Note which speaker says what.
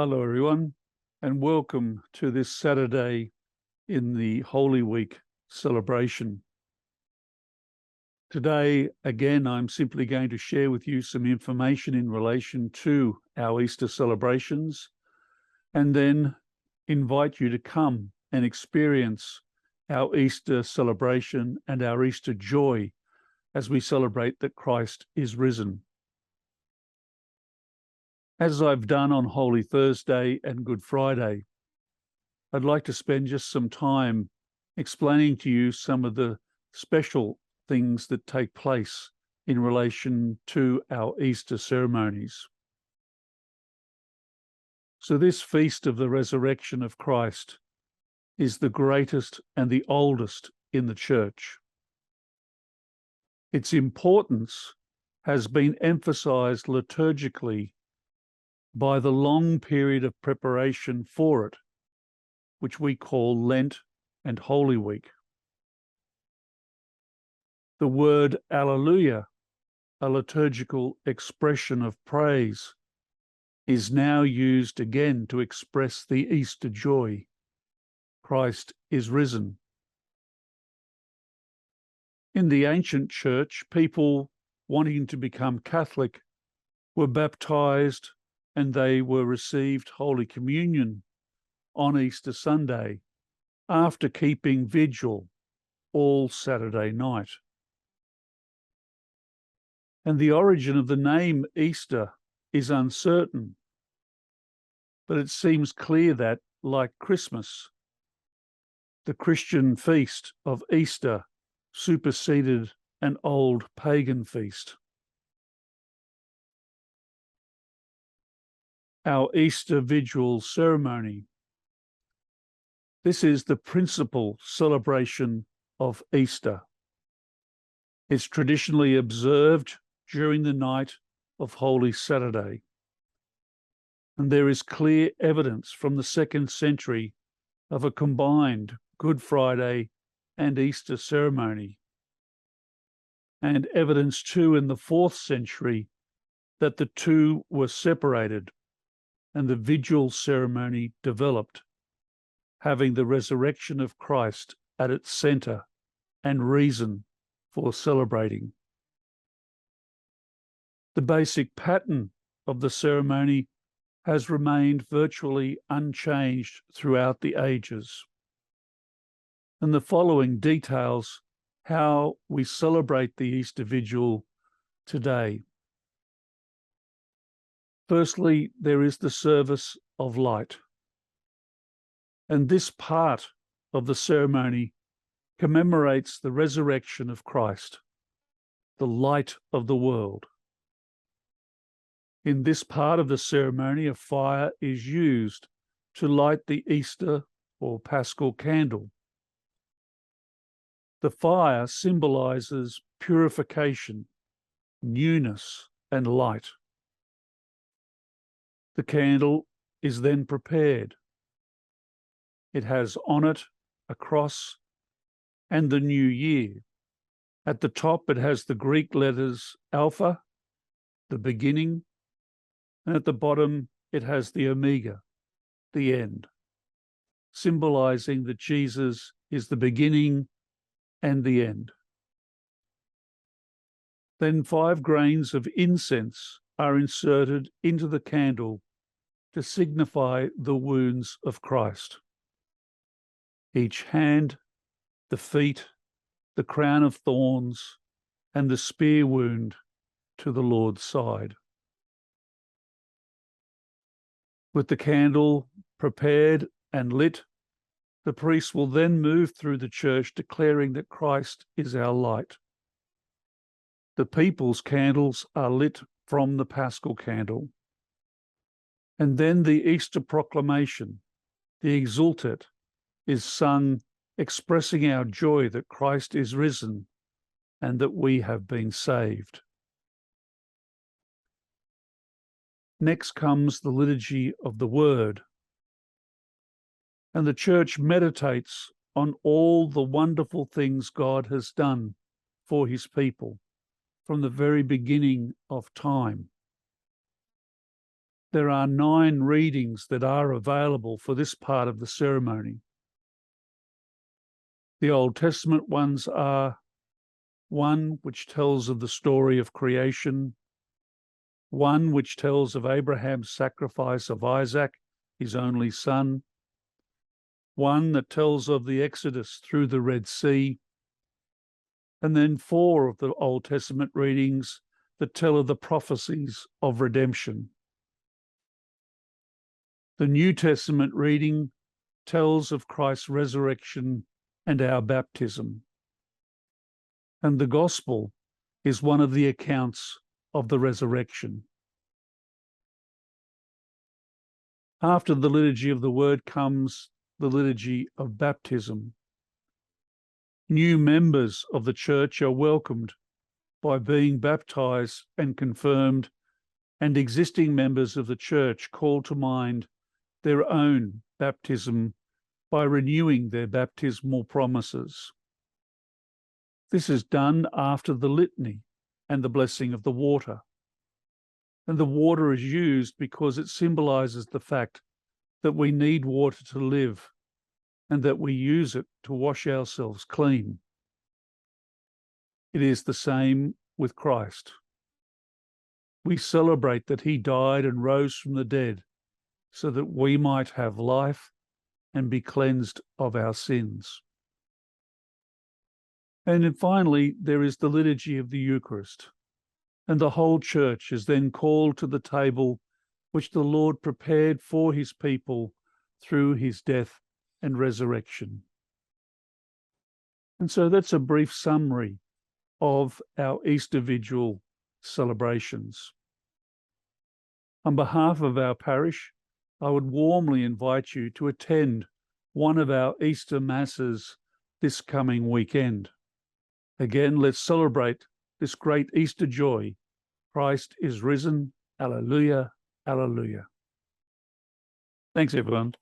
Speaker 1: Hello, everyone, and welcome to this Saturday in the Holy Week celebration. Today, again, I'm simply going to share with you some information in relation to our Easter celebrations, and then invite you to come and experience our Easter celebration and our Easter joy as we celebrate that Christ is risen. As I've done on Holy Thursday and Good Friday, I'd like to spend just some time explaining to you some of the special things that take place in relation to our Easter ceremonies. So this feast of the resurrection of Christ is the greatest and the oldest in the Church. Its importance has been emphasized liturgically by the long period of preparation for it, which we call Lent and Holy Week. The word Alleluia, a liturgical expression of praise, is now used again to express the Easter joy. Christ is risen. In the ancient church, people wanting to become Catholic were baptized and they were received Holy Communion on Easter Sunday after keeping Vigil all Saturday night. And the origin of the name Easter is uncertain, but it seems clear that, like Christmas, the Christian feast of Easter superseded an old pagan feast. Our Easter Vigil ceremony. This is the principal celebration of Easter. It's traditionally observed during the night of Holy Saturday. And there is clear evidence from the 2nd century of a combined Good Friday and Easter ceremony. And evidence too in the 4th century that the two were separated and the Vigil ceremony developed, having the resurrection of Christ at its center and reason for celebrating. The basic pattern of the ceremony has remained virtually unchanged throughout the ages. And the following details how we celebrate the Easter Vigil today. Firstly, there is the service of light. And this part of the ceremony commemorates the resurrection of Christ, the light of the world. In this part of the ceremony, a fire is used to light the Easter or Paschal candle. The fire symbolizes purification, newness, and light. The candle is then prepared. It has on it a cross and the new year. At the top, it has the Greek letters Alpha, the beginning, and at the bottom, it has the Omega, the end, symbolizing that Jesus is the beginning and the end. Then 5 grains of incense are inserted into the candle to signify the wounds of Christ. Each hand, the feet, the crown of thorns, and the spear wound to the Lord's side. With the candle prepared and lit, the priest will then move through the church declaring that Christ is our light. The people's candles are lit from the Paschal candle. And then the Easter proclamation, the Exultet, is sung expressing our joy that Christ is risen and that we have been saved. Next comes the liturgy of the Word. And the Church meditates on all the wonderful things God has done for his people from the very beginning of time. there are 9 readings that are available for this part of the ceremony. The Old Testament ones are one which tells of the story of creation, one which tells of Abraham's sacrifice of Isaac, his only son, one that tells of the Exodus through the Red Sea, and then 4 of the Old Testament readings that tell of the prophecies of redemption. The New Testament reading tells of Christ's resurrection and our baptism. And the Gospel is one of the accounts of the resurrection. After the liturgy of the Word comes the liturgy of baptism. New members of the Church are welcomed by being baptized and confirmed, and existing members of the Church call to mind their own baptism by renewing their baptismal promises. This is done after the litany and the blessing of the water. And the water is used because it symbolizes the fact that we need water to live and that we use it to wash ourselves clean. It is the same with Christ. We celebrate that he died and rose from the dead so that we might have life and be cleansed of our sins. And then finally, there is the liturgy of the Eucharist, and the whole Church is then called to the table which the Lord prepared for his people through his death and resurrection. And so that's a brief summary of our Easter Vigil celebrations. On behalf of our parish, I would warmly invite you to attend one of our Easter Masses this coming weekend. Again, let's celebrate this great Easter joy. Christ is risen. Alleluia, alleluia. Thanks, everyone.